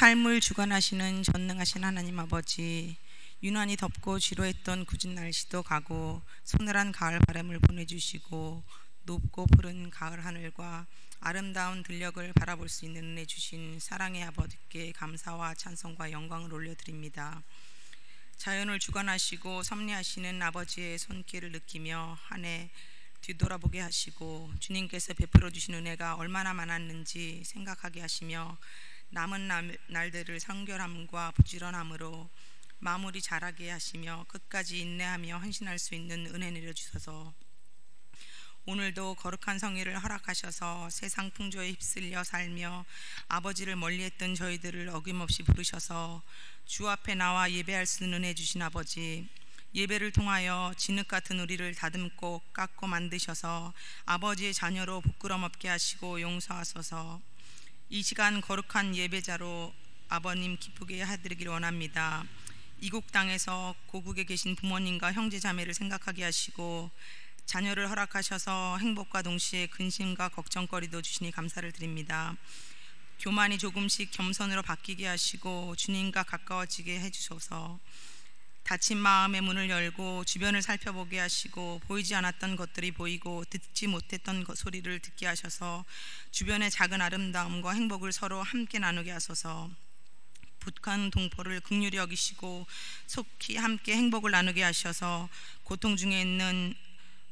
삶을 주관하시는 전능하신 하나님 아버지, 유난히 덥고 지루했던 굳은 날씨도 가고 서늘한 가을 바람을 보내주시고 높고 푸른 가을 하늘과 아름다운 들녘을 바라볼 수 있는 은혜 주신 사랑의 아버지께 감사와 찬송과 영광을 올려드립니다. 자연을 주관하시고 섭리하시는 아버지의 손길을 느끼며 한 해 뒤돌아보게 하시고 주님께서 베풀어 주신 은혜가 얼마나 많았는지 생각하게 하시며 남은 날들을 성결함과 부지런함으로 마무리 잘하게 하시며 끝까지 인내하며 헌신할 수 있는 은혜 내려주셔서 오늘도 거룩한 성회를 허락하셔서 세상 풍조에 휩쓸려 살며 아버지를 멀리했던 저희들을 어김없이 부르셔서 주 앞에 나와 예배할 수 있는 은혜 주신 아버지, 예배를 통하여 진흙 같은 우리를 다듬고 깎고 만드셔서 아버지의 자녀로 부끄럼 없게 하시고 용서하소서. 이 시간 거룩한 예배자로 아버님 기쁘게 해드리기를 원합니다. 이국 땅에서 고국에 계신 부모님과 형제 자매를 생각하게 하시고 자녀를 허락하셔서 행복과 동시에 근심과 걱정거리도 주시니 감사를 드립니다. 교만이 조금씩 겸손으로 바뀌게 하시고 주님과 가까워지게 해주셔서 닫힌 마음의 문을 열고 주변을 살펴보게 하시고 보이지 않았던 것들이 보이고 듣지 못했던 소리를 듣게 하셔서 주변의 작은 아름다움과 행복을 서로 함께 나누게 하소서. 북한 동포를 긍휼히 여기시고 속히 함께 행복을 나누게 하셔서 고통 중에 있는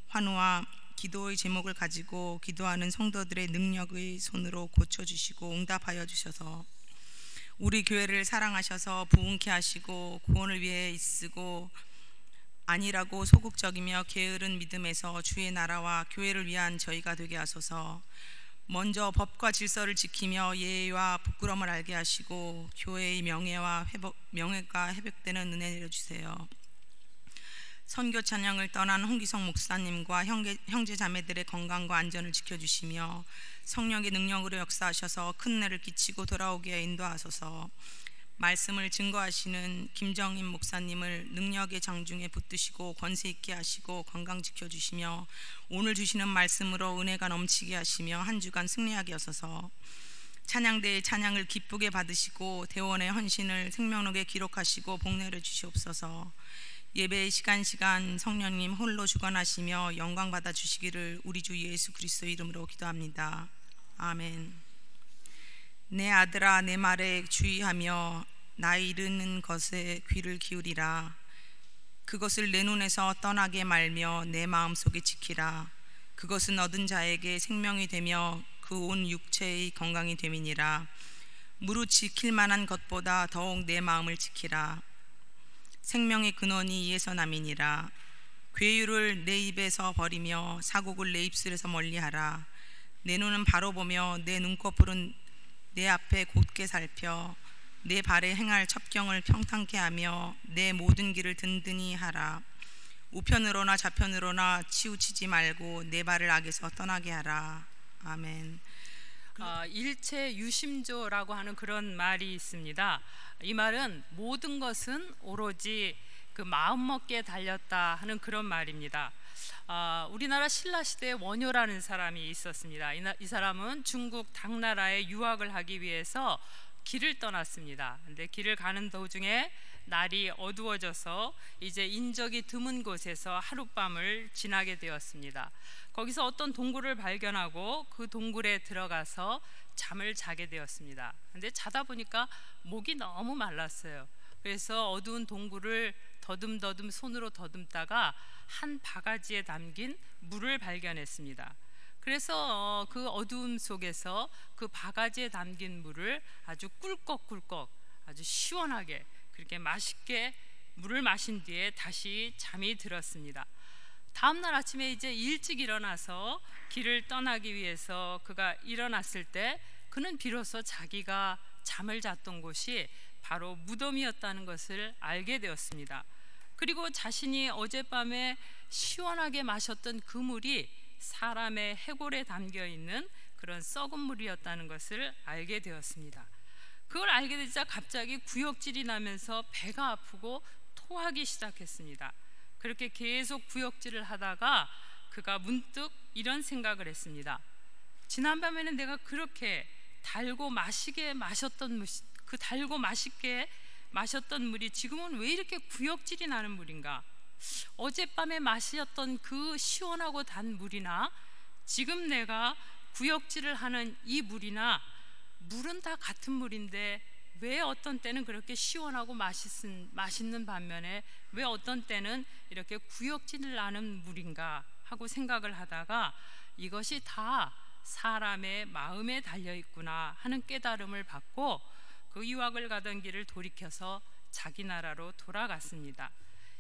환우와 기도의 제목을 가지고 기도하는 성도들의 능력의 손으로 고쳐주시고 응답하여 주셔서 우리 교회를 사랑하셔서 부흥케 하시고 구원을 위해 애쓰고 안일하고 소극적이며 게으른 믿음에서 주의 나라와 교회를 위한 저희가 되게 하소서. 먼저 법과 질서를 지키며 예의와 부끄러움을 알게 하시고 교회의 명예가 회복되는 은혜 내려주세요. 선교 찬양을 떠난 홍기성 목사님과 형제 자매들의 건강과 안전을 지켜주시며 성령의 능력으로 역사하셔서 큰 은혜를 끼치고 돌아오게 인도하소서. 말씀을 증거하시는 김정인 목사님을 능력의 장중에 붙드시고 권세 있게 하시고 건강 지켜주시며 오늘 주시는 말씀으로 은혜가 넘치게 하시며 한 주간 승리하게 하소서. 찬양대의 찬양을 기쁘게 받으시고 대원의 헌신을 생명록에 기록하시고 복내려 주시옵소서. 예배의 시간 성령님 홀로 주관하시며 영광 받아 주시기를 우리 주 예수 그리스도 이름으로 기도합니다. 아멘. 내 아들아 내 말에 주의하며 나 이르는 것에 귀를 기울이라. 그것을 내 눈에서 떠나게 말며 내 마음속에 지키라. 그것은 얻은 자에게 생명이 되며 그 온 육체의 건강이 됨이니라. 무릇 지킬 만한 것보다 더욱 내 마음을 지키라. 생명의 근원이 이에서 남이니라. 괴유를 내 입에서 버리며 사곡을 내 입술에서 멀리하라. 내 눈은 바로 보며 내 눈꺼풀은 내 앞에 곧게 살펴 내 발에 행할 첩경을 평탄케 하며 내 모든 길을 든든히 하라. 우편으로나 좌편으로나 치우치지 말고 내 발을 악에서 떠나게 하라. 아멘. 일체 유심조라고 하는 그런 말이 있습니다. 이 말은 모든 것은 오로지 그 마음먹기에 달렸다 하는 그런 말입니다. 우리나라 신라시대에 원효라는 사람이 있었습니다. 이 사람은 중국 당나라에 유학을 하기 위해서 길을 떠났습니다. 근데 길을 가는 도중에 날이 어두워져서 이제 인적이 드문 곳에서 하룻밤을 지나게 되었습니다. 거기서 어떤 동굴을 발견하고 그 동굴에 들어가서 잠을 자게 되었습니다. 근데 자다 보니까 목이 너무 말랐어요. 그래서 어두운 동굴을 더듬더듬 손으로 더듬다가 한 바가지에 담긴 물을 발견했습니다. 그래서 그 어두움 속에서 그 바가지에 담긴 물을 아주 꿀꺽꿀꺽 아주 시원하게 그렇게 맛있게 물을 마신 뒤에 다시 잠이 들었습니다. 다음날 아침에 이제 일찍 일어나서 길을 떠나기 위해서 그가 일어났을 때 그는 비로소 자기가 잠을 잤던 곳이 바로 무덤이었다는 것을 알게 되었습니다. 그리고 자신이 어젯밤에 시원하게 마셨던 그 물이 사람의 해골에 담겨 있는 그런 썩은 물이었다는 것을 알게 되었습니다. 그걸 알게 되자 갑자기 구역질이 나면서 배가 아프고 토하기 시작했습니다. 그렇게 계속 구역질을 하다가 그가 문득 이런 생각을 했습니다. 지난밤에는 내가 그렇게 달고 마시게 마셨던 그 그 달고 맛있게 마셨던 물이 지금은 왜 이렇게 구역질이 나는 물인가? 어젯밤에 마셨던 그 시원하고 단 물이나 지금 내가 구역질을 하는 이 물이나 물은 다 같은 물인데 왜 어떤 때는 그렇게 시원하고 맛있는 반면에 왜 어떤 때는 이렇게 구역질을 나는 물인가 하고 생각을 하다가 이것이 다 사람의 마음에 달려있구나 하는 깨달음을 받고 그 유학을 가던 길을 돌이켜서 자기 나라로 돌아갔습니다.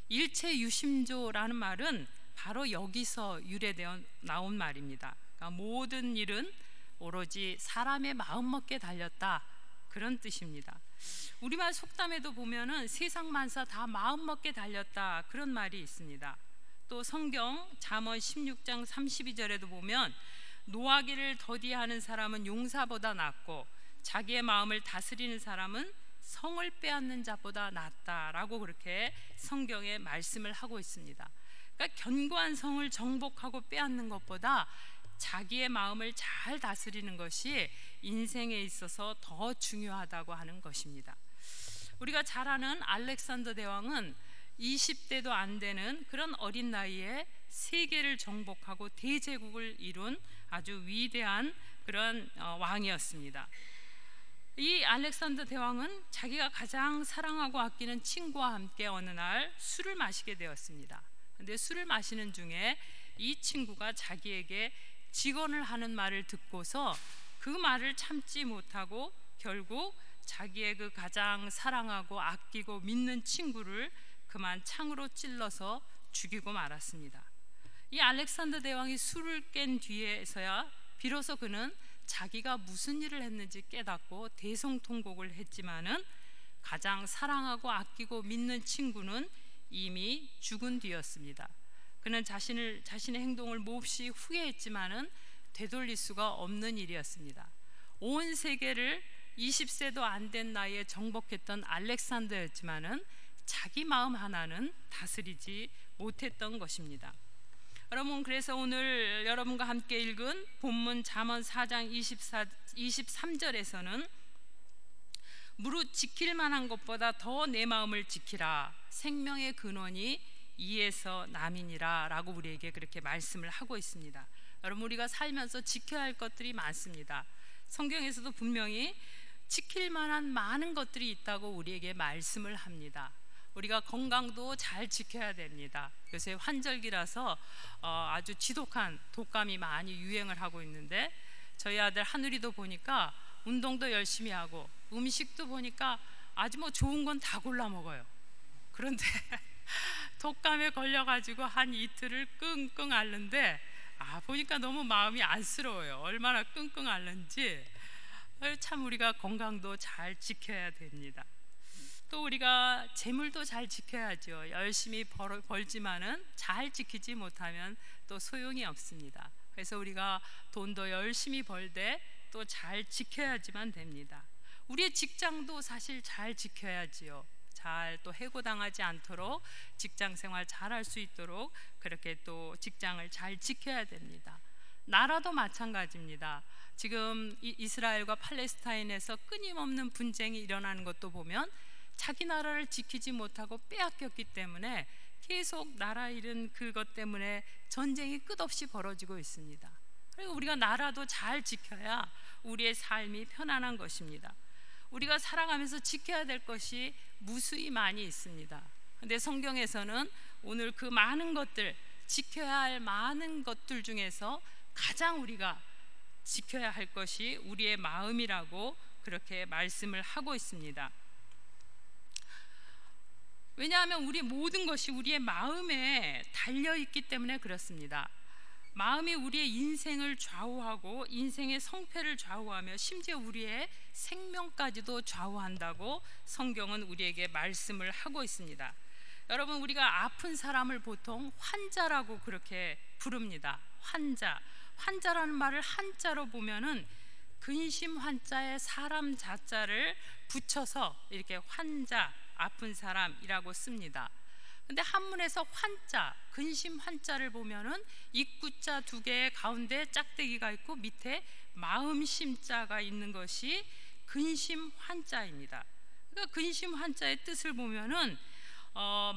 일체유심조라는 말은 바로 여기서 유래되어 나온 말입니다. 그러니까 모든 일은 오로지 사람의 마음먹기에 달렸다, 그런 뜻입니다. 우리말 속담에도 보면은 세상 만사 다 마음먹기에 달렸다, 그런 말이 있습니다. 또 성경 잠언 16장 32절에도 보면 노하기를 더디하는 사람은 용사보다 낫고 자기의 마음을 다스리는 사람은 성을 빼앗는 자보다 낫다라고 그렇게 성경에 말씀을 하고 있습니다. 그러니까 견고한 성을 정복하고 빼앗는 것보다 자기의 마음을 잘 다스리는 것이 인생에 있어서 더 중요하다고 하는 것입니다. 우리가 잘 아는 알렉산더 대왕은 20대도 안 되는 그런 어린 나이에 세계를 정복하고 대제국을 이룬 아주 위대한 그런 왕이었습니다. 이 알렉산더 대왕은 자기가 가장 사랑하고 아끼는 친구와 함께 어느 날 술을 마시게 되었습니다. 그런데 술을 마시는 중에 이 친구가 자기에게 직언을 하는 말을 듣고서 그 말을 참지 못하고 결국 자기의 그 가장 사랑하고 아끼고 믿는 친구를 그만 창으로 찔러서 죽이고 말았습니다. 이 알렉산더 대왕이 술을 깬 뒤에서야 비로소 그는 자기가 무슨 일을 했는지 깨닫고 대성통곡을 했지만은 가장 사랑하고 아끼고 믿는 친구는 이미 죽은 뒤였습니다. 그는 자신의 행동을 몹시 후회했지만은 되돌릴 수가 없는 일이었습니다. 온 세계를 20세도 안 된 나이에 정복했던 알렉산더였지만은 자기 마음 하나는 다스리지 못했던 것입니다. 여러분, 그래서 오늘 여러분과 함께 읽은 본문 잠언 4장 23절에서는 무릇 지킬 만한 것보다 더 내 마음을 지키라, 생명의 근원이 이에서 남이니라 라고 우리에게 그렇게 말씀을 하고 있습니다. 여러분, 우리가 살면서 지켜야 할 것들이 많습니다. 성경에서도 분명히 지킬 만한 많은 것들이 있다고 우리에게 말씀을 합니다. 우리가 건강도 잘 지켜야 됩니다. 요새 환절기라서 아주 지독한 독감이 많이 유행을 하고 있는데 저희 아들 하늘이도 보니까 운동도 열심히 하고 음식도 보니까 아주 뭐 좋은 건 다 골라 먹어요. 그런데 독감에 걸려가지고 한 이틀을 끙끙 앓는데 보니까 너무 마음이 안쓰러워요. 얼마나 끙끙 앓는지. 참 우리가 건강도 잘 지켜야 됩니다. 또 우리가 재물도 잘 지켜야죠. 열심히 벌지만은 잘 지키지 못하면 또 소용이 없습니다. 그래서 우리가 돈도 열심히 벌되 또 잘 지켜야지만 됩니다. 우리의 직장도 사실 잘 지켜야지요. 잘 또 해고당하지 않도록 직장 생활 잘 할 수 있도록 그렇게 또 직장을 잘 지켜야 됩니다. 나라도 마찬가지입니다. 지금 이스라엘과 팔레스타인에서 끊임없는 분쟁이 일어나는 것도 보면 자기 나라를 지키지 못하고 빼앗겼기 때문에 계속 나라 잃은 그것 때문에 전쟁이 끝없이 벌어지고 있습니다. 그리고 우리가 나라도 잘 지켜야 우리의 삶이 편안한 것입니다. 우리가 살아가면서 지켜야 될 것이 무수히 많이 있습니다. 그런데 성경에서는 오늘 그 많은 것들, 지켜야 할 많은 것들 중에서 가장 우리가 지켜야 할 것이 우리의 마음이라고 그렇게 말씀을 하고 있습니다. 왜냐하면 우리 모든 것이 우리의 마음에 달려있기 때문에 그렇습니다. 마음이 우리의 인생을 좌우하고 인생의 성패를 좌우하며 심지어 우리의 생명까지도 좌우한다고 성경은 우리에게 말씀을 하고 있습니다. 여러분, 우리가 아픈 사람을 보통 환자라고 그렇게 부릅니다. 환자라는 말을 한자로 보면은 근심 환자에 사람 자자를 붙여서 이렇게 환자, 아픈 사람이라고 씁니다. 근데 한문에서 환자, 근심 환자를 보면은 입구자 두 개의 가운데 짝대기가 있고 밑에 마음심자가 있는 것이 근심 환자입니다. 그러니까 근심 환자의 뜻을 보면은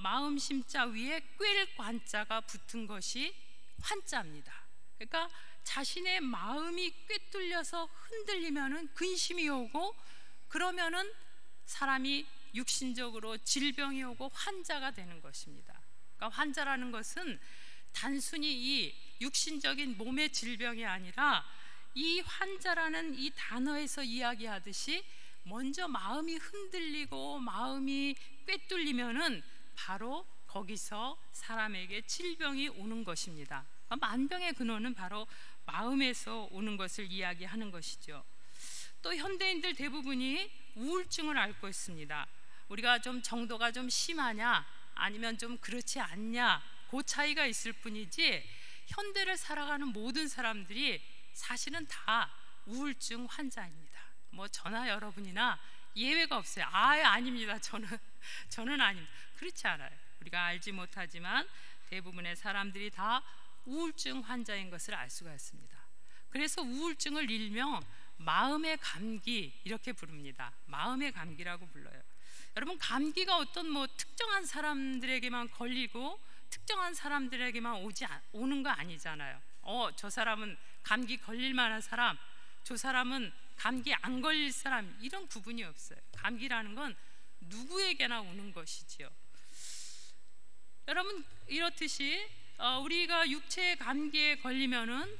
마음 심자 위에 꿰를 관자가 붙은 것이 환자입니다. 그러니까 자신의 마음이 꿰뚫려서 흔들리면은 근심이 오고, 그러면은 사람이 육신적으로 질병이 오고 환자가 되는 것입니다. 그러니까 환자라는 것은 단순히 이 육신적인 몸의 질병이 아니라, 이 환자라는 이 단어에서 이야기하듯이 먼저 마음이 흔들리고 마음이 꿰뚫리면은 바로 거기서 사람에게 질병이 오는 것입니다. 만병의 근원은 바로 마음에서 오는 것을 이야기하는 것이죠. 또 현대인들 대부분이 우울증을 앓고 있습니다. 우리가 좀 정도가 좀 심하냐 아니면 좀 그렇지 않냐, 그 차이가 있을 뿐이지 현대를 살아가는 모든 사람들이 사실은 다 우울증 환자입니다. 뭐 저나 여러분이나 예외가 없어요. 아닙니다. 저는 아닙니다. 그렇지 않아요. 우리가 알지 못하지만 대부분의 사람들이 다 우울증 환자인 것을 알 수가 있습니다. 그래서 우울증을 일명 마음의 감기 이렇게 부릅니다. 마음의 감기라고 불러요. 여러분, 감기가 어떤 특정한 사람들에게만 걸리고 특정한 사람들에게만 오는 거 아니잖아요. 저 사람은 감기 걸릴 만한 사람, 저 사람은 감기 안 걸릴 사람, 이런 구분이 없어요. 감기라는 건 누구에게나 오는 것이지요. 여러분, 이렇듯이 우리가 육체의 감기에 걸리면은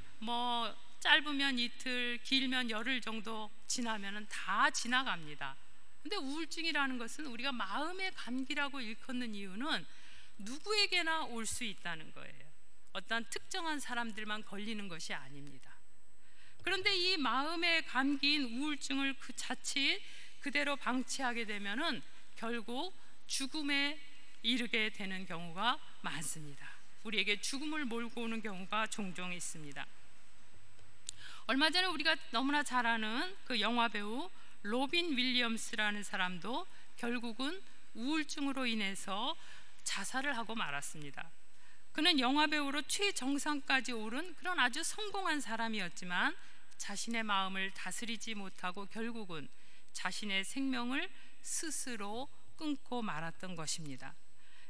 짧으면 이틀, 길면 열흘 정도 지나면은 다 지나갑니다. 근데 우울증이라는 것은 우리가 마음의 감기라고 일컫는 이유는 누구에게나 올 수 있다는 거예요. 어떤 특정한 사람들만 걸리는 것이 아닙니다. 그런데 이 마음의 감기인 우울증을 그 자칫 그대로 방치하게 되면은 결국 죽음에 이르게 되는 경우가 많습니다. 우리에게 죽음을 몰고 오는 경우가 종종 있습니다. 얼마 전에 우리가 너무나 잘 아는 그 영화 배우 로빈 윌리엄스라는 사람도 결국은 우울증으로 인해서 자살을 하고 말았습니다. 그는 영화 배우로 최정상까지 오른 그런 아주 성공한 사람이었지만 자신의 마음을 다스리지 못하고 결국은 자신의 생명을 스스로 끊고 말았던 것입니다.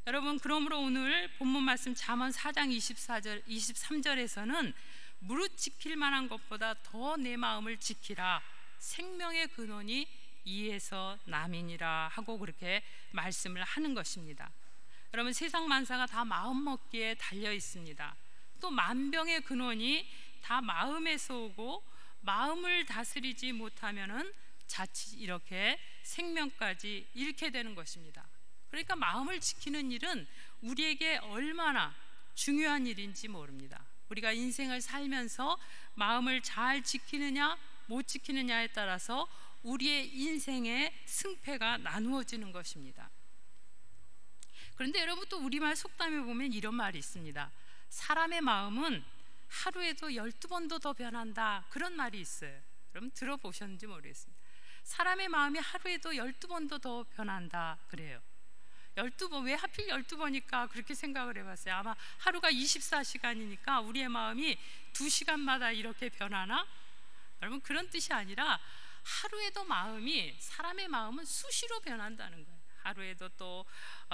여러분, 그러므로 오늘 본문 말씀 잠언 4장 23절에서는 무릇 지킬 만한 것보다 더 내 마음을 지키라, 생명의 근원이 이에서 남이니라 하고 그렇게 말씀을 하는 것입니다. 여러분, 세상 만사가 다 마음 먹기에 달려 있습니다. 또 만병의 근원이 다 마음에서 오고, 마음을 다스리지 못하면은 자칫 이렇게 생명까지 잃게 되는 것입니다. 그러니까 마음을 지키는 일은 우리에게 얼마나 중요한 일인지 모릅니다. 우리가 인생을 살면서 마음을 잘 지키느냐 못 지키느냐에 따라서 우리의 인생의 승패가 나누어지는 것입니다. 그런데 여러분, 또 우리말 속담에 보면 이런 말이 있습니다. 사람의 마음은 하루에도 12번도 더 변한다, 그런 말이 있어요. 여러분 들어보셨는지 모르겠습니다. 사람의 마음이 하루에도 12번도 더 변한다 그래요. 12번, 왜 하필 12번일까 그렇게 생각을 해봤어요. 아마 하루가 24시간이니까 우리의 마음이 2시간마다 이렇게 변하나? 여러분, 그런 뜻이 아니라 하루에도 사람의 마음은 수시로 변한다는 거예요. 하루에도 또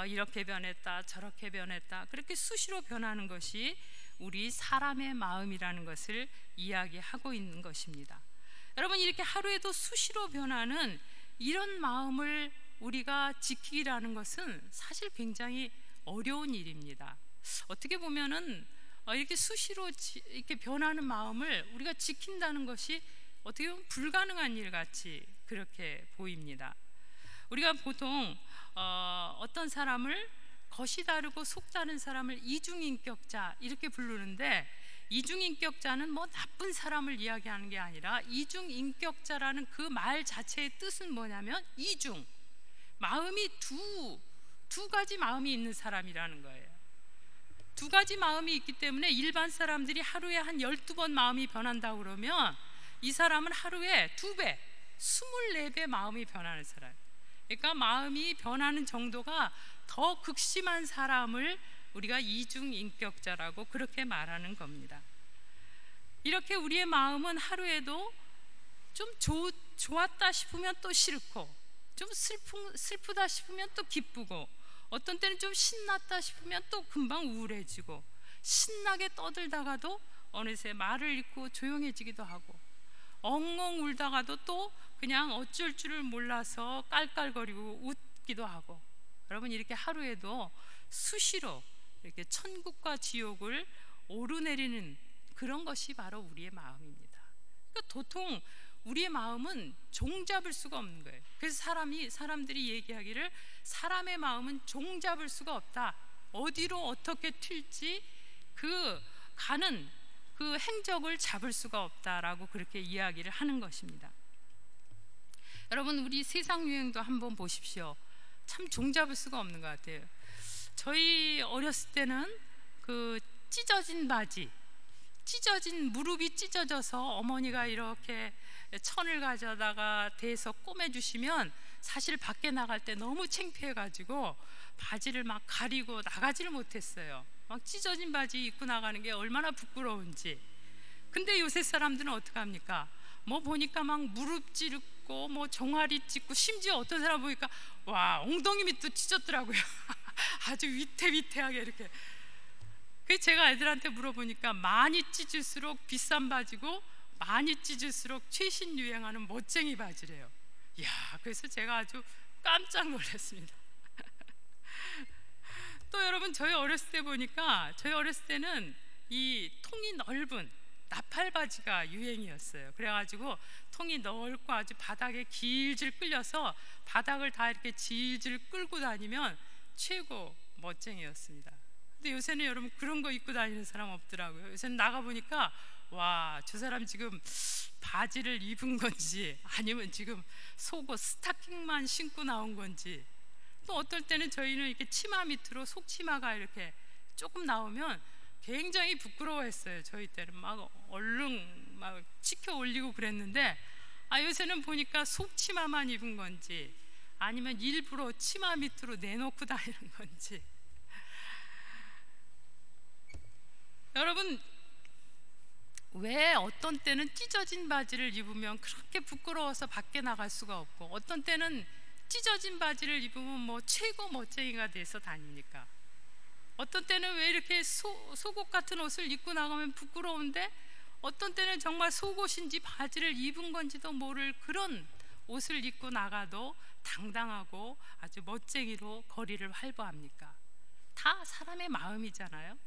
이렇게 변했다 저렇게 변했다, 그렇게 수시로 변하는 것이 우리 사람의 마음이라는 것을 이야기하고 있는 것입니다. 여러분, 이렇게 하루에도 수시로 변하는 이런 마음을 우리가 지키기라는 것은 사실 굉장히 어려운 일입니다. 어떻게 보면은 이렇게 수시로 이렇게 변하는 마음을 우리가 지킨다는 것이 어떻게 보면 불가능한 일 같이 그렇게 보입니다. 우리가 보통 어떤 사람을 겉이 다르고 속 다른 사람을 이중인격자 이렇게 부르는데, 이중인격자는 나쁜 사람을 이야기하는 게 아니라 이중인격자라는 그 말 자체의 뜻은 뭐냐면 이중, 마음이 두 가지 마음이 있는 사람이라는 거예요. 두 가지 마음이 있기 때문에 일반 사람들이 하루에 한 12번 마음이 변한다고 그러면 이 사람은 하루에 2배, 24배 마음이 변하는 사람. 그러니까 마음이 변하는 정도가 더 극심한 사람을 우리가 이중인격자라고 그렇게 말하는 겁니다. 이렇게 우리의 마음은 하루에도 좀 좋았다 싶으면 또 싫고, 좀 슬프다 싶으면 또 기쁘고, 어떤 때는 좀 신났다 싶으면 또 금방 우울해지고, 신나게 떠들다가도 어느새 말을 잇고 조용해지기도 하고, 엉엉 울다가도 또 그냥 어쩔 줄을 몰라서 깔깔거리고 웃기도 하고. 여러분, 이렇게 하루에도 수시로 이렇게 천국과 지옥을 오르내리는 그런 것이 바로 우리의 마음입니다. 그러니까 도통 우리의 마음은 종잡을 수가 없는 거예요. 그래서 사람들이 얘기하기를 사람의 마음은 종잡을 수가 없다. 어디로 어떻게 튈지 그 가는 그 행적을 잡을 수가 없다라고 그렇게 이야기를 하는 것입니다. 여러분, 우리 세상 유행도 한번 보십시오. 참 종잡을 수가 없는 것 같아요. 저희 어렸을 때는 그 찢어진 바지, 무릎이 찢어져서 어머니가 이렇게 천을 가져다가 대서 꼬매주시면 사실 밖에 나갈 때 너무 창피해가지고 바지를 막 가리고 나가지를 못했어요. 막 찢어진 바지 입고 나가는 게 얼마나 부끄러운지. 근데 요새 사람들은 어떡합니까? 뭐 보니까 막 무릎 찢고 뭐 종아리 찢고, 심지어 어떤 사람 보니까 와, 엉덩이 밑도 찢었더라고요. 아주 위태위태하게 이렇게. 그래서 제가 애들한테 물어보니까 많이 찢을수록 비싼 바지고 많이 찢을수록 최신 유행하는 멋쟁이 바지래요. 이야, 그래서 제가 아주 깜짝 놀랐습니다. 또 여러분, 저희 어렸을 때 보니까, 저희 어렸을 때는 이 통이 넓은 나팔 바지가 유행이었어요. 그래가지고 통이 넓고 아주 바닥에 질질 끌려서 바닥을 다 이렇게 질질 끌고 다니면 최고 멋쟁이였습니다. 근데 요새는 여러분 그런 거 입고 다니는 사람 없더라고요. 요새는 나가보니까 와, 저 사람 지금 바지를 입은 건지 아니면 지금 속옷 스타킹만 신고 나온 건지. 또 어떨 때는 저희는 이렇게 치마 밑으로 속치마가 이렇게 조금 나오면 굉장히 부끄러워했어요. 저희 때는 막 얼른 막 치켜 올리고 그랬는데, 요새는 보니까 속치마만 입은 건지 아니면 일부러 치마 밑으로 내놓고 다니는 건지. 여러분, 왜 어떤 때는 찢어진 바지를 입으면 그렇게 부끄러워서 밖에 나갈 수가 없고, 어떤 때는 찢어진 바지를 입으면 뭐 최고 멋쟁이가 돼서 다닙니까? 어떤 때는 왜 이렇게 속옷 같은 옷을 입고 나가면 부끄러운데, 어떤 때는 정말 속옷인지 바지를 입은 건지도 모를 그런 옷을 입고 나가도 당당하고 아주 멋쟁이로 거리를 활보합니까? 다 사람의 마음이잖아요.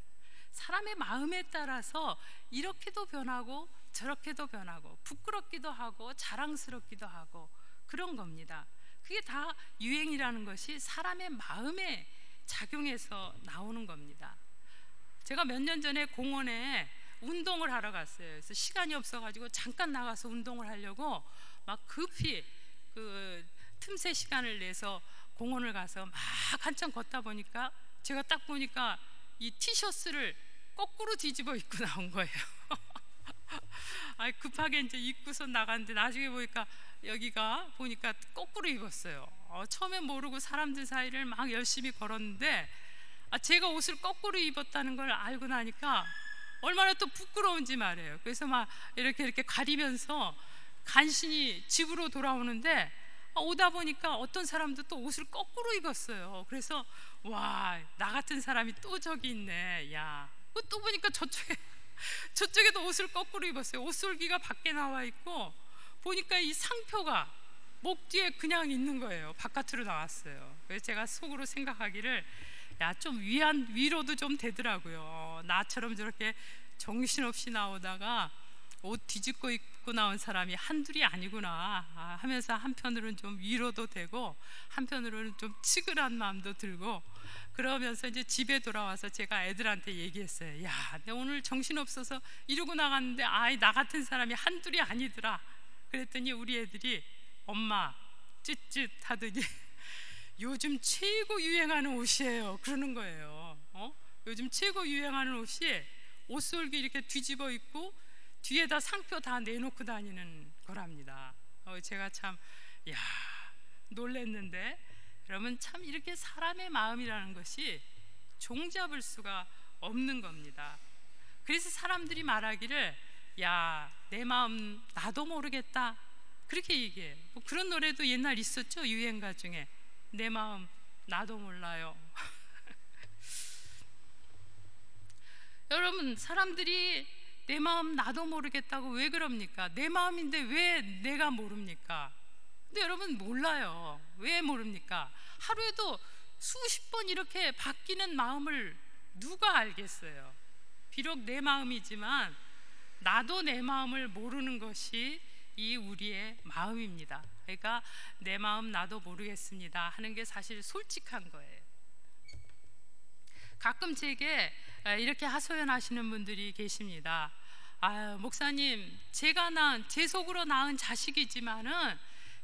사람의 마음에 따라서 이렇게도 변하고 저렇게도 변하고, 부끄럽기도 하고 자랑스럽기도 하고, 그런 겁니다. 그게 다 유행이라는 것이 사람의 마음에 작용해서 나오는 겁니다. 제가 몇 년 전에 공원에 운동을 하러 갔어요. 그래서 시간이 없어가지고 잠깐 나가서 운동을 하려고 막 급히 그 틈새 시간을 내서 공원을 가서 막 한참 걷다 보니까, 제가 딱 보니까 이 티셔츠를 거꾸로 뒤집어 입고 나온 거예요. 급하게 이제 입고서 나갔는데 나중에 보니까 여기가 보니까 거꾸로 입었어요. 처음엔 모르고 사람들 사이를 막 열심히 걸었는데, 제가 옷을 거꾸로 입었다는 걸 알고 나니까 얼마나 또 부끄러운지 말이에요. 그래서 막 이렇게 가리면서 간신히 집으로 돌아오는데, 오다 보니까 어떤 사람도 또 옷을 거꾸로 입었어요. 그래서 와, 나 같은 사람이 또 저기 있네. 야, 또 보니까 저쪽에도 옷을 거꾸로 입었어요. 옷솔기가 밖에 나와 있고, 보니까 이 상표가 목 뒤에 그냥 있는 거예요. 바깥으로 나왔어요. 그래서 제가 속으로 생각하기를, 야, 좀 위로도 좀 되더라고요. 나처럼 저렇게 정신없이 나오다가 옷 뒤집고 입고 나온 사람이 한둘이 아니구나 하면서 한편으로는 좀 위로도 되고 한편으로는 좀 치근한 마음도 들고, 그러면서 이제 집에 돌아와서 제가 애들한테 얘기했어요. 야, 내가 오늘 정신없어서 이러고 나갔는데 나 같은 사람이 한둘이 아니더라. 그랬더니 우리 애들이 엄마 쯧쯧 하더니 요즘 최고 유행하는 옷이에요 그러는 거예요. 요즘 최고 유행하는 옷이 옷솔기 이렇게 뒤집어 입고 뒤에다 상표 다 내놓고 다니는 거랍니다. 제가 참 놀랬는데, 여러분, 참 이렇게 사람의 마음이라는 것이 종잡을 수가 없는 겁니다. 그래서 사람들이 말하기를, 야, 내 마음 나도 모르겠다, 그렇게 얘기해요. 뭐 그런 노래도 옛날 있었죠. 유행가 중에 내 마음 나도 몰라요. 여러분, 사람들이 내 마음 나도 모르겠다고 왜 그럽니까? 내 마음인데 왜 내가 모릅니까? 근데 여러분, 몰라요. 왜 모릅니까? 하루에도 수십 번 이렇게 바뀌는 마음을 누가 알겠어요? 비록 내 마음이지만 나도 내 마음을 모르는 것이 이 우리의 마음입니다. 그러니까 내 마음 나도 모르겠습니다 하는 게 사실 솔직한 거예요. 가끔 제게 이렇게 하소연하시는 분들이 계십니다. 목사님, 제가 낳은, 제 속으로 낳은 자식이지만은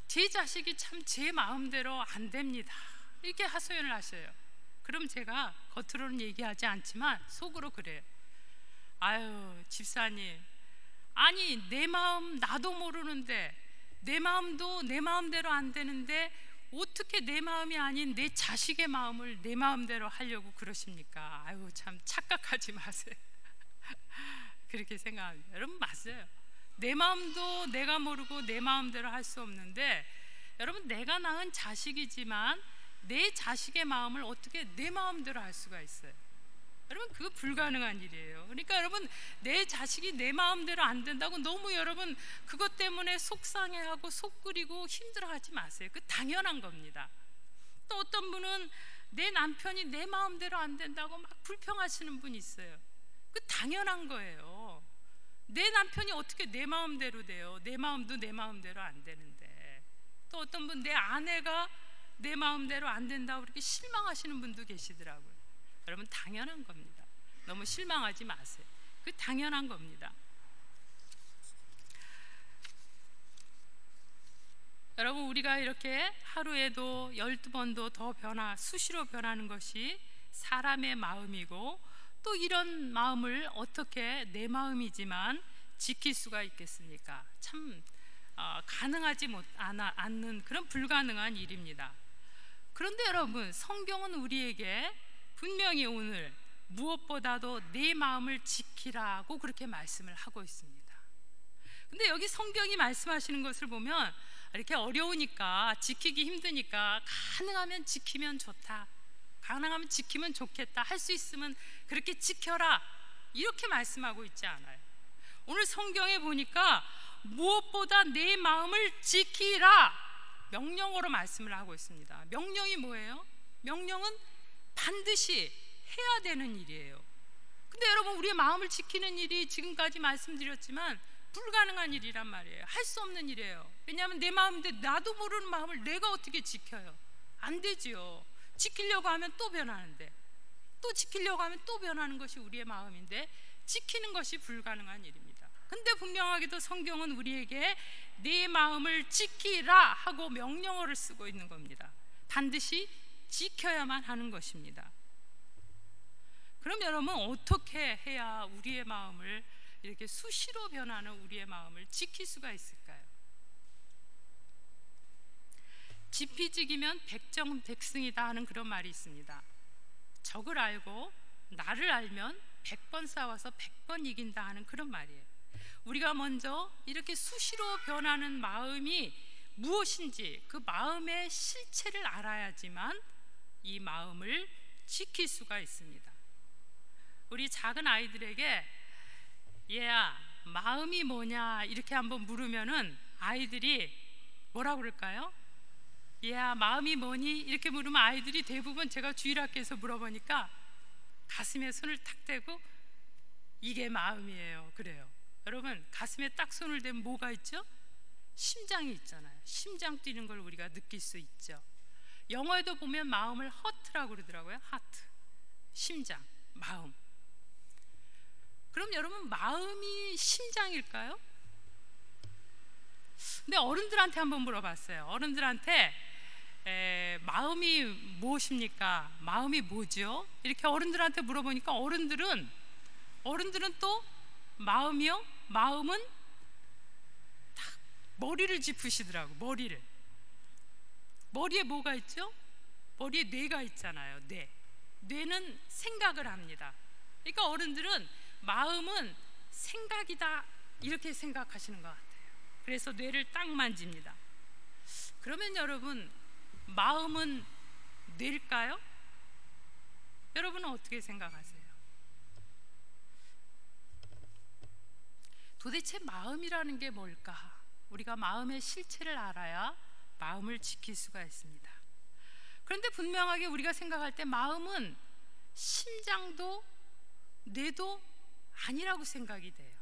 제 자식이 참 제 마음대로 안 됩니다, 이렇게 하소연을 하셔요. 그럼 제가 겉으로는 얘기하지 않지만 속으로 그래요. 집사님, 아니 내 마음 나도 모르는데, 내 마음도 내 마음대로 안 되는데 어떻게 내 마음이 아닌 내 자식의 마음을 내 마음대로 하려고 그러십니까? 참 착각하지 마세요. 그렇게 생각합니다. 여러분, 맞아요. 내 마음도 내가 모르고 내 마음대로 할 수 없는데, 여러분, 내가 낳은 자식이지만 내 자식의 마음을 어떻게 내 마음대로 할 수가 있어요? 여러분, 그거 불가능한 일이에요. 그러니까 여러분, 내 자식이 내 마음대로 안 된다고 너무 여러분 그것 때문에 속상해하고 속 끓이고 힘들어하지 마세요. 그 당연한 겁니다. 또 어떤 분은 내 남편이 내 마음대로 안 된다고 막 불평하시는 분이 있어요. 그 당연한 거예요. 내 남편이 어떻게 내 마음대로 돼요? 내 마음도 내 마음대로 안 되는데. 또 어떤 분, 내 아내가 내 마음대로 안 된다고 그렇게 실망하시는 분도 계시더라고요. 여러분, 당연한 겁니다. 너무 실망하지 마세요. 그 당연한 겁니다. 여러분, 우리가 이렇게 하루에도 12번도 더 수시로 변하는 것이 사람의 마음이고, 또 이런 마음을 어떻게 내 마음이지만 지킬 수가 있겠습니까? 참 가능하지 않는 그런 불가능한 일입니다. 그런데 여러분, 성경은 우리에게 분명히 오늘 무엇보다도 내 마음을 지키라고 그렇게 말씀을 하고 있습니다. 근데 여기 성경이 말씀하시는 것을 보면 이렇게 어려우니까, 지키기 힘드니까 가능하면 지키면 좋다, 가능하면 지키면 좋겠다, 할 수 있으면 그렇게 지켜라, 이렇게 말씀하고 있지 않아요. 오늘 성경에 보니까 무엇보다 내 마음을 지키라, 명령어로 말씀을 하고 있습니다. 명령이 뭐예요? 명령은 반드시 해야 되는 일이에요. 근데 여러분, 우리의 마음을 지키는 일이 지금까지 말씀드렸지만 불가능한 일이란 말이에요. 할 수 없는 일이에요. 왜냐하면 내 마음인데 나도 모르는 마음을 내가 어떻게 지켜요? 안 되지요. 지키려고 하면 또 변하는데, 또 지키려고 하면 또 변하는 것이 우리의 마음인데 지키는 것이 불가능한 일입니다. 근데 분명하게도 성경은 우리에게 내 마음을 지키라 하고 명령어를 쓰고 있는 겁니다. 반드시 지켜야만 하는 것입니다. 그럼 여러분, 어떻게 해야 우리의 마음을, 이렇게 수시로 변하는 우리의 마음을 지킬 수가 있을까요? 지피지기면 백정백승이다 하는 그런 말이 있습니다. 적을 알고 나를 알면 100번 싸워서 100번 이긴다 하는 그런 말이에요. 우리가 먼저 이렇게 수시로 변하는 마음이 무엇인지, 그 마음의 실체를 알아야지만 이 마음을 지킬 수가 있습니다. 우리 작은 아이들에게 얘야, 마음이 뭐냐 이렇게 한번 물으면은 아이들이 뭐라고 그럴까요? 얘야, 마음이 뭐니? 이렇게 물으면 아이들이 대부분, 제가 주일학교에서 물어보니까 가슴에 손을 탁 대고 이게 마음이에요, 그래요. 여러분, 가슴에 딱 손을 대면 뭐가 있죠? 심장이 있잖아요. 심장 뛰는 걸 우리가 느낄 수 있죠. 영어에도 보면 마음을 하트라고 그러더라고요. 하트, 심장, 마음. 그럼 여러분, 마음이 심장일까요? 근데 어른들한테 한번 물어봤어요. 어른들한테 마음이 무엇입니까? 마음이 뭐죠? 이렇게 어른들한테 물어보니까 어른들은 또 마음이요? 마음은 딱 머리를 짚으시더라고. 머리에 뭐가 있죠? 머리에 뇌가 있잖아요. 뇌는 생각을 합니다. 그러니까 어른들은 마음은 생각이다, 이렇게 생각하시는 것 같아요. 그래서 뇌를 딱 만집니다. 그러면 여러분, 마음은 뇌일까요? 여러분은 어떻게 생각하세요? 도대체 마음이라는 게 뭘까? 우리가 마음의 실체를 알아야 마음을 지킬 수가 있습니다. 그런데 분명하게 우리가 생각할 때 마음은 심장도 뇌도 아니라고 생각이 돼요.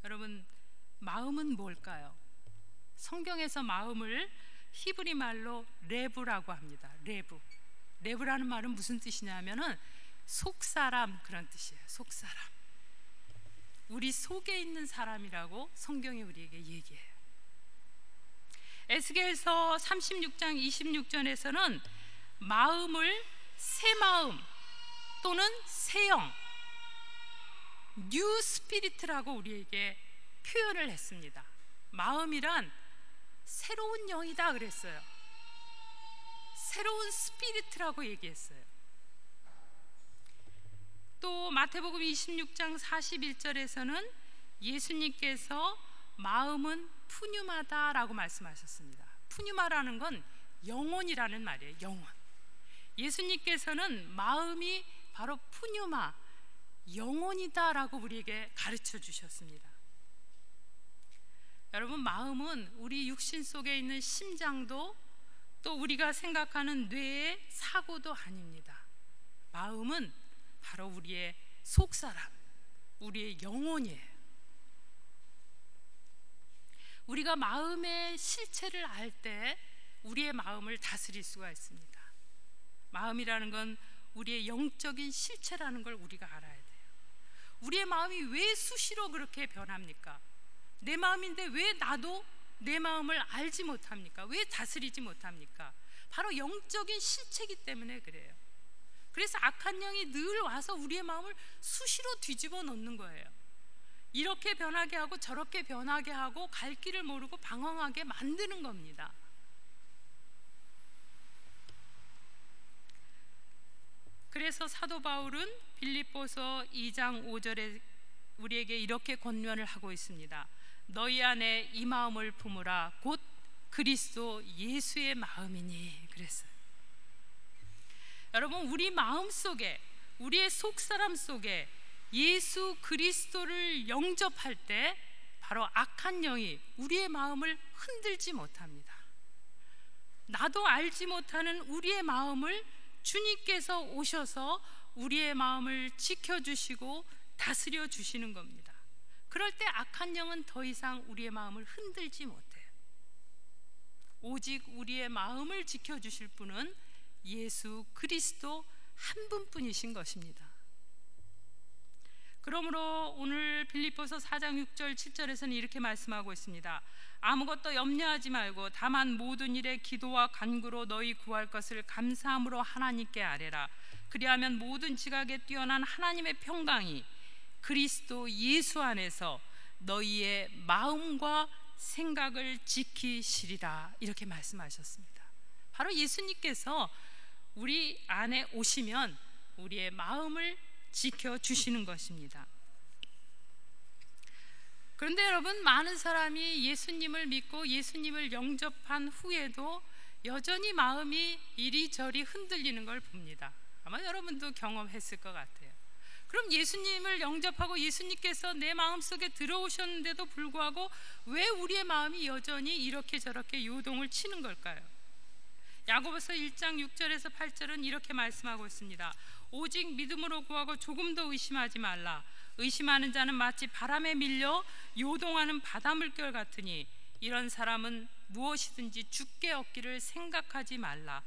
여러분, 마음은 뭘까요? 성경에서 마음을 히브리 말로 레브라고 합니다. 레브라는 말은 무슨 뜻이냐면은 속사람, 그런 뜻이에요. 속사람, 우리 속에 있는 사람이라고 성경이 우리에게 얘기해요. 에스겔서 36장 26절에서는 마음을 새 마음 또는 새 영, 뉴 스피릿이라고 우리에게 표현을 했습니다. 마음이란 새로운 영이다 그랬어요. 새로운 스피릿이라고 얘기했어요. 또 마태복음 26장 41절에서는 예수님께서 마음은 푸뉴마다라고 말씀하셨습니다. 푸뉴마라는 건 영혼이라는 말이에요. 영혼. 예수님께서는 마음이 바로 푸뉴마, 영혼이다라고 우리에게 가르쳐 주셨습니다. 여러분, 마음은 우리 육신 속에 있는 심장도 또 우리가 생각하는 뇌의 사고도 아닙니다. 마음은 바로 우리의 속사람, 우리의 영혼이에요. 우리가 마음의 실체를 알 때 우리의 마음을 다스릴 수가 있습니다. 마음이라는 건 우리의 영적인 실체라는 걸 우리가 알아야 돼요. 우리의 마음이 왜 수시로 그렇게 변합니까? 내 마음인데 왜 나도 내 마음을 알지 못합니까? 왜 다스리지 못합니까? 바로 영적인 실체이기 때문에 그래요. 그래서 악한 영이 늘 와서 우리의 마음을 수시로 뒤집어 놓는 거예요. 이렇게 변하게 하고 저렇게 변하게 하고 갈 길을 모르고 방황하게 만드는 겁니다. 그래서 사도 바울은 빌립보서 2장 5절에 우리에게 이렇게 권면을 하고 있습니다. 너희 안에 이 마음을 품으라, 곧 그리스도 예수의 마음이니 그랬어요. 여러분, 우리 마음 속에, 우리의 속사람 속에 예수 그리스도를 영접할 때 바로 악한 영이 우리의 마음을 흔들지 못합니다. 나도 알지 못하는 우리의 마음을 주님께서 오셔서 우리의 마음을 지켜주시고 다스려 주시는 겁니다. 그럴 때 악한 영은 더 이상 우리의 마음을 흔들지 못해요. 오직 우리의 마음을 지켜주실 분은 예수 그리스도 한 분뿐이신 것입니다. 그러므로 오늘 빌립보서 4장 6절 7절에서는 이렇게 말씀하고 있습니다. 아무것도 염려하지 말고 다만 모든 일에 기도와 간구로 너희 구할 것을 감사함으로 하나님께 아뢰라. 그리하면 모든 지각에 뛰어난 하나님의 평강이 그리스도 예수 안에서 너희의 마음과 생각을 지키시리라. 이렇게 말씀하셨습니다. 바로 예수님께서 우리 안에 오시면 우리의 마음을 지켜주시는 것입니다. 그런데 여러분, 많은 사람이 예수님을 믿고 예수님을 영접한 후에도 여전히 마음이 이리저리 흔들리는 걸 봅니다. 아마 여러분도 경험했을 것 같아요. 그럼 예수님을 영접하고 예수님께서 내 마음속에 들어오셨는데도 불구하고 왜 우리의 마음이 여전히 이렇게 저렇게 요동을 치는 걸까요? 야고보서 1장 6절에서 8절은 이렇게 말씀하고 있습니다. 오직 믿음으로 구하고 조금도 의심하지 말라. 의심하는 자는 마치 바람에 밀려 요동하는 바닷물결 같으니 이런 사람은 무엇이든지 주께 얻기를 생각하지 말라.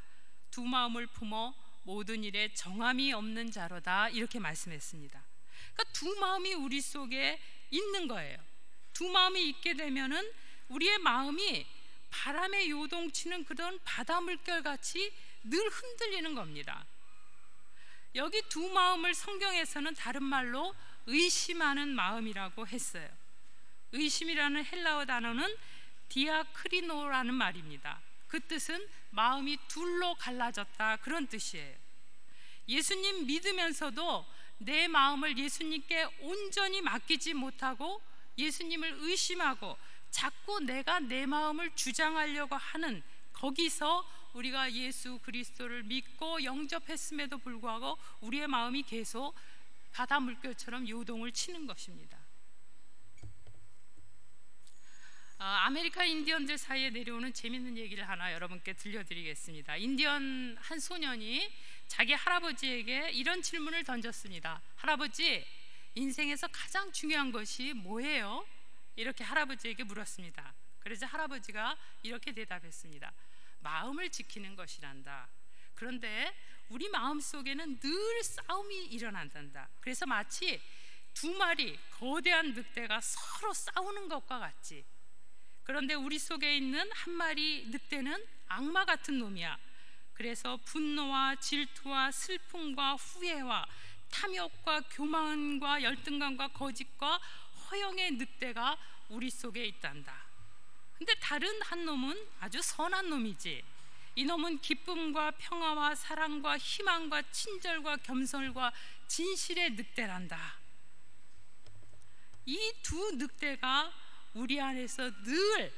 두 마음을 품어 모든 일에 정함이 없는 자로다. 이렇게 말씀했습니다. 그러니까 두 마음이 우리 속에 있는 거예요. 두 마음이 있게 되면은 우리의 마음이 바람에 요동치는 그런 바닷물결 같이 늘 흔들리는 겁니다. 여기 두 마음을 성경에서는 다른 말로 의심하는 마음이라고 했어요. 의심이라는 헬라어 단어는 디아크리노라는 말입니다. 그 뜻은 마음이 둘로 갈라졌다, 그런 뜻이에요. 예수님 믿으면서도 내 마음을 예수님께 온전히 맡기지 못하고 예수님을 의심하고 자꾸 내가 내 마음을 주장하려고 하는 거기서 우리가 예수 그리스도를 믿고 영접했음에도 불구하고 우리의 마음이 계속 바다 물결처럼 요동을 치는 것입니다. 아메리카 인디언들 사이에 내려오는 재밌는 얘기를 하나 여러분께 들려드리겠습니다. 인디언 한 소년이 자기 할아버지에게 이런 질문을 던졌습니다. 할아버지, 인생에서 가장 중요한 것이 뭐예요? 이렇게 할아버지에게 물었습니다. 그래서 할아버지가 이렇게 대답했습니다. 마음을 지키는 것이란다. 그런데 우리 마음 속에는 늘 싸움이 일어난단다. 그래서 마치 두 마리 거대한 늑대가 서로 싸우는 것과 같지. 그런데 우리 속에 있는 한 마리 늑대는 악마 같은 놈이야. 그래서 분노와 질투와 슬픔과 후회와 탐욕과 교만과 열등감과 거짓과 허영의 늑대가 우리 속에 있단다. 근데 다른 한 놈은 아주 선한 놈이지. 이 놈은 기쁨과 평화와 사랑과 희망과 친절과 겸손과 진실의 늑대란다. 이 두 늑대가 우리 안에서 늘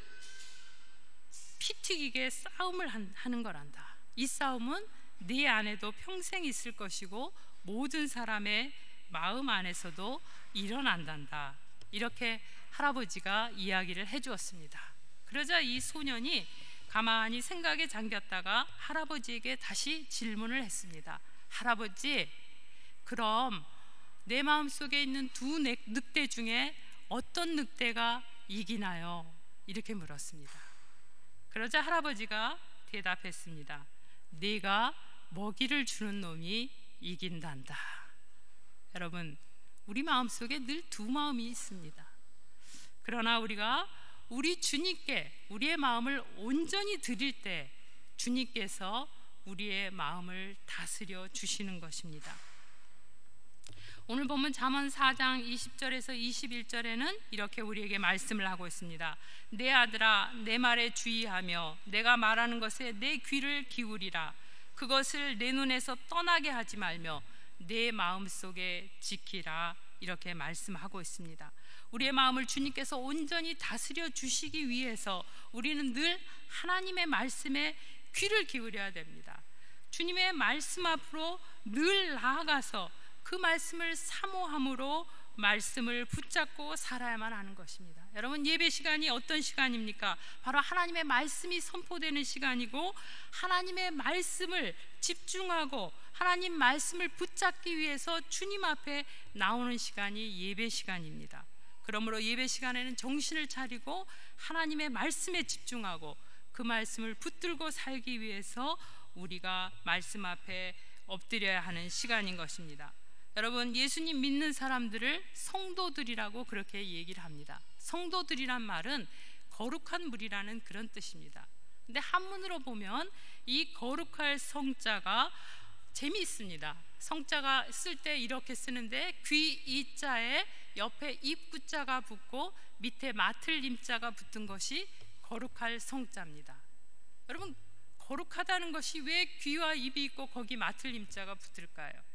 피 튀기게 싸움을 하는 거란다. 이 싸움은 네 안에도 평생 있을 것이고 모든 사람의 마음 안에서도 일어난단다. 이렇게 할아버지가 이야기를 해주었습니다. 그러자 이 소년이 가만히 생각에 잠겼다가 할아버지에게 다시 질문을 했습니다. 할아버지, 그럼 내 마음속에 있는 두 늑대 중에 어떤 늑대가 이기나요? 이렇게 물었습니다. 그러자 할아버지가 대답했습니다. 네가 먹이를 주는 놈이 이긴단다. 여러분, 우리 마음속에 늘 두 마음이 있습니다. 그러나 우리가 우리 주님께 우리의 마음을 온전히 드릴 때 주님께서 우리의 마음을 다스려 주시는 것입니다. 오늘 보면 잠언 4장 20절에서 21절에는 이렇게 우리에게 말씀을 하고 있습니다. 내 아들아, 내 말에 주의하며 내가 말하는 것에 내 귀를 기울이라. 그것을 내 눈에서 떠나게 하지 말며 내 마음속에 지키라. 이렇게 말씀하고 있습니다. 우리의 마음을 주님께서 온전히 다스려 주시기 위해서 우리는 늘 하나님의 말씀에 귀를 기울여야 됩니다. 주님의 말씀 앞으로 늘 나아가서 그 말씀을 사모함으로 말씀을 붙잡고 살아야만 하는 것입니다. 여러분, 예배 시간이 어떤 시간입니까? 바로 하나님의 말씀이 선포되는 시간이고 하나님의 말씀을 집중하고 하나님 말씀을 붙잡기 위해서 주님 앞에 나오는 시간이 예배 시간입니다. 그러므로 예배 시간에는 정신을 차리고 하나님의 말씀에 집중하고 그 말씀을 붙들고 살기 위해서 우리가 말씀 앞에 엎드려야 하는 시간인 것입니다. 여러분, 예수님 믿는 사람들을 성도들이라고 그렇게 얘기를 합니다. 성도들이란 말은 거룩한 무리라는 그런 뜻입니다. 근데 한문으로 보면 이 거룩할 성자가 재미있습니다. 성자가 쓸 때 이렇게 쓰는데 귀 이자에 옆에 입구자가 붙고 밑에 맡을 임자가 붙은 것이 거룩할 성자입니다. 여러분, 거룩하다는 것이 왜 귀와 입이 있고 거기 맡을 임자가 붙을까요?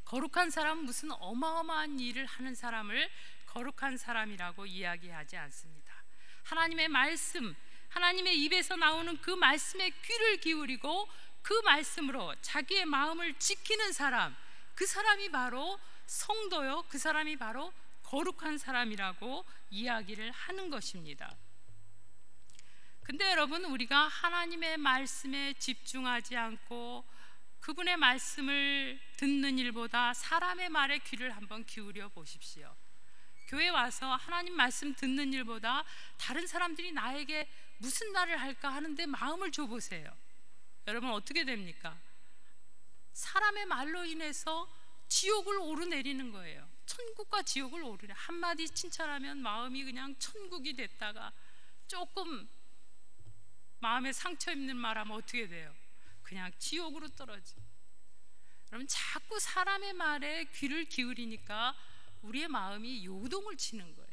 거룩한 사람은 무슨 어마어마한 일을 하는 사람을 거룩한 사람이라고 이야기하지 않습니다. 하나님의 말씀, 하나님의 입에서 나오는 그 말씀에 귀를 기울이고 그 말씀으로 자기의 마음을 지키는 사람, 그 사람이 바로 성도요, 그 사람이 바로 거룩한 사람이라고 이야기를 하는 것입니다. 근데 여러분, 우리가 하나님의 말씀에 집중하지 않고 그분의 말씀을 듣는 일보다 사람의 말에 귀를 한번 기울여 보십시오. 교회 와서 하나님 말씀 듣는 일보다 다른 사람들이 나에게 무슨 말을 할까 하는데 마음을 줘보세요. 여러분, 어떻게 됩니까? 사람의 말로 인해서 지옥을 오르내리는 거예요. 천국과 지옥을 오르내. 한마디 칭찬하면 마음이 그냥 천국이 됐다가 조금 마음에 상처 입는 말하면 어떻게 돼요? 그냥 지옥으로 떨어지. 여러분, 자꾸 사람의 말에 귀를 기울이니까 우리의 마음이 요동을 치는 거예요.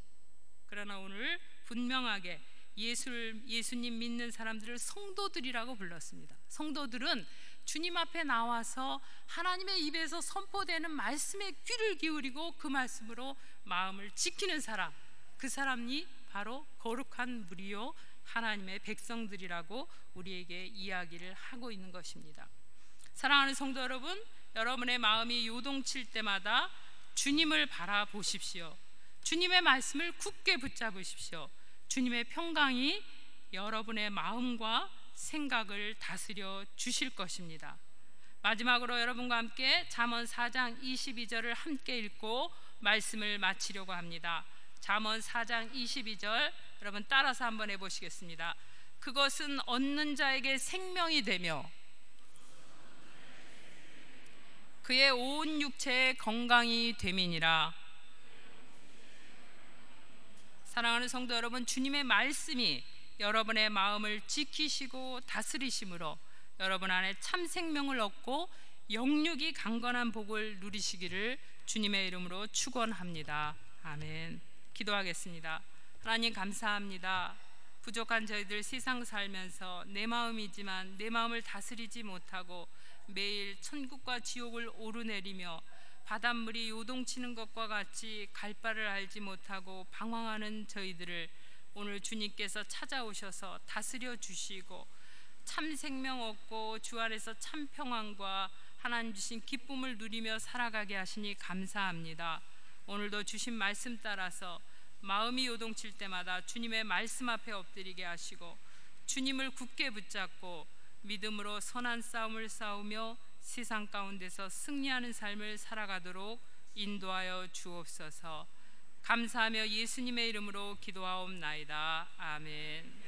그러나 오늘 분명하게 예수님 믿는 사람들을 성도들이라고 불렀습니다. 성도들은 주님 앞에 나와서 하나님의 입에서 선포되는 말씀에 귀를 기울이고 그 말씀으로 마음을 지키는 사람, 그 사람이 바로 거룩한 무리요 하나님의 백성들이라고 우리에게 이야기를 하고 있는 것입니다. 사랑하는 성도 여러분, 여러분의 마음이 요동칠 때마다 주님을 바라보십시오. 주님의 말씀을 굳게 붙잡으십시오. 주님의 평강이 여러분의 마음과 생각을 다스려 주실 것입니다. 마지막으로 여러분과 함께 잠언 4장 22절을 함께 읽고 말씀을 마치려고 합니다. 잠언 4장 22절 여러분 따라서 한번 해보시겠습니다. 그것은 얻는 자에게 생명이 되며 그의 온 육체의 건강이 됨이니라. 사랑하는 성도 여러분, 주님의 말씀이 여러분의 마음을 지키시고 다스리심으로 여러분 안에 참 생명을 얻고 영육이 강건한 복을 누리시기를 주님의 이름으로 축원합니다. 아멘. 기도하겠습니다. 하나님 감사합니다. 부족한 저희들 세상 살면서 내 마음이지만 내 마음을 다스리지 못하고 매일 천국과 지옥을 오르내리며 바닷물이 요동치는 것과 같이 갈 바를 알지 못하고 방황하는 저희들을 오늘 주님께서 찾아오셔서 다스려 주시고 참 생명 얻고 주 안에서 참 평안과 하나님 주신 기쁨을 누리며 살아가게 하시니 감사합니다. 오늘도 주신 말씀 따라서 마음이 요동칠 때마다 주님의 말씀 앞에 엎드리게 하시고 주님을 굳게 붙잡고 믿음으로 선한 싸움을 싸우며 세상 가운데서 승리하는 삶을 살아가도록 인도하여 주옵소서. 감사하며 예수님의 이름으로 기도하옵나이다. 아멘.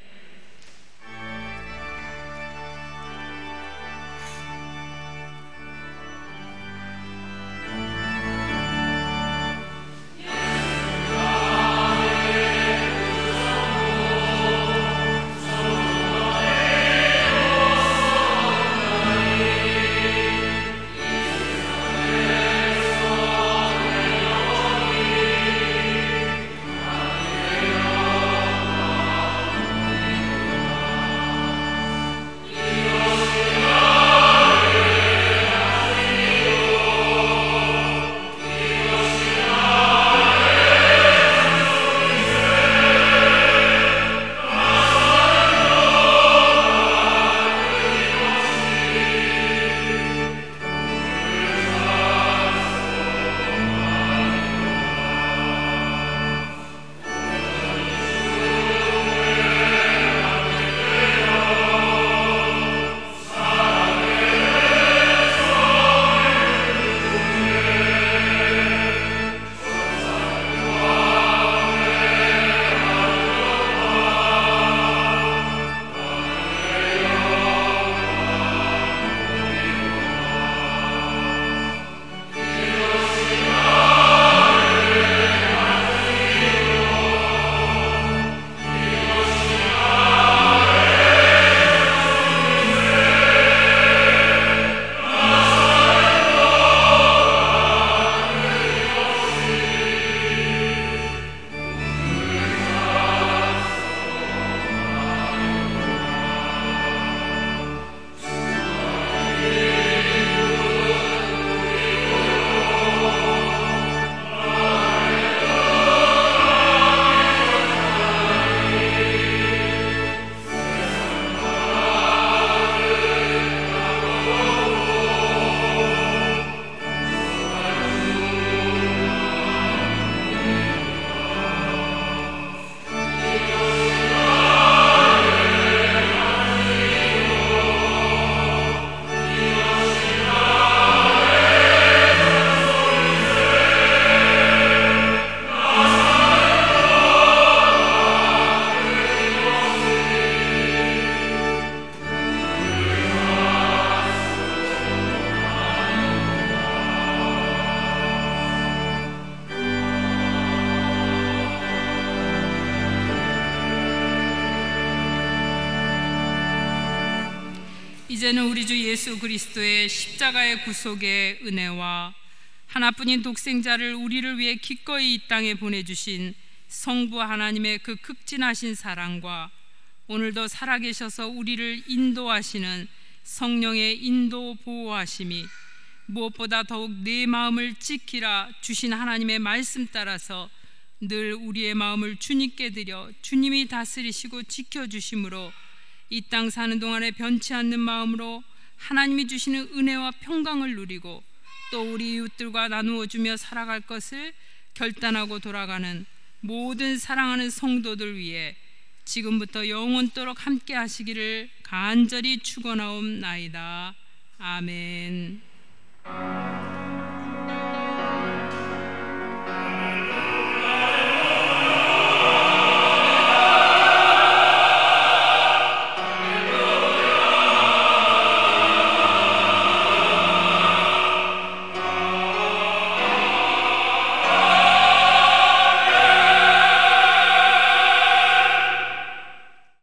이제는 우리 주 예수 그리스도의 십자가의 구속의 은혜와 하나뿐인 독생자를 우리를 위해 기꺼이 이 땅에 보내주신 성부 하나님의 그 극진하신 사랑과 오늘도 살아계셔서 우리를 인도하시는 성령의 인도 보호하심이 무엇보다 더욱 내 마음을 지키라 주신 하나님의 말씀 따라서 늘 우리의 마음을 주님께 드려 주님이 다스리시고 지켜주심으로 이 땅 사는 동안에 변치 않는 마음으로 하나님이 주시는 은혜와 평강을 누리고 또 우리 이웃들과 나누어 주며 살아갈 것을 결단하고 돌아가는 모든 사랑하는 성도들 위해 지금부터 영원토록 함께 하시기를 간절히 축원하옵나이다. 아멘.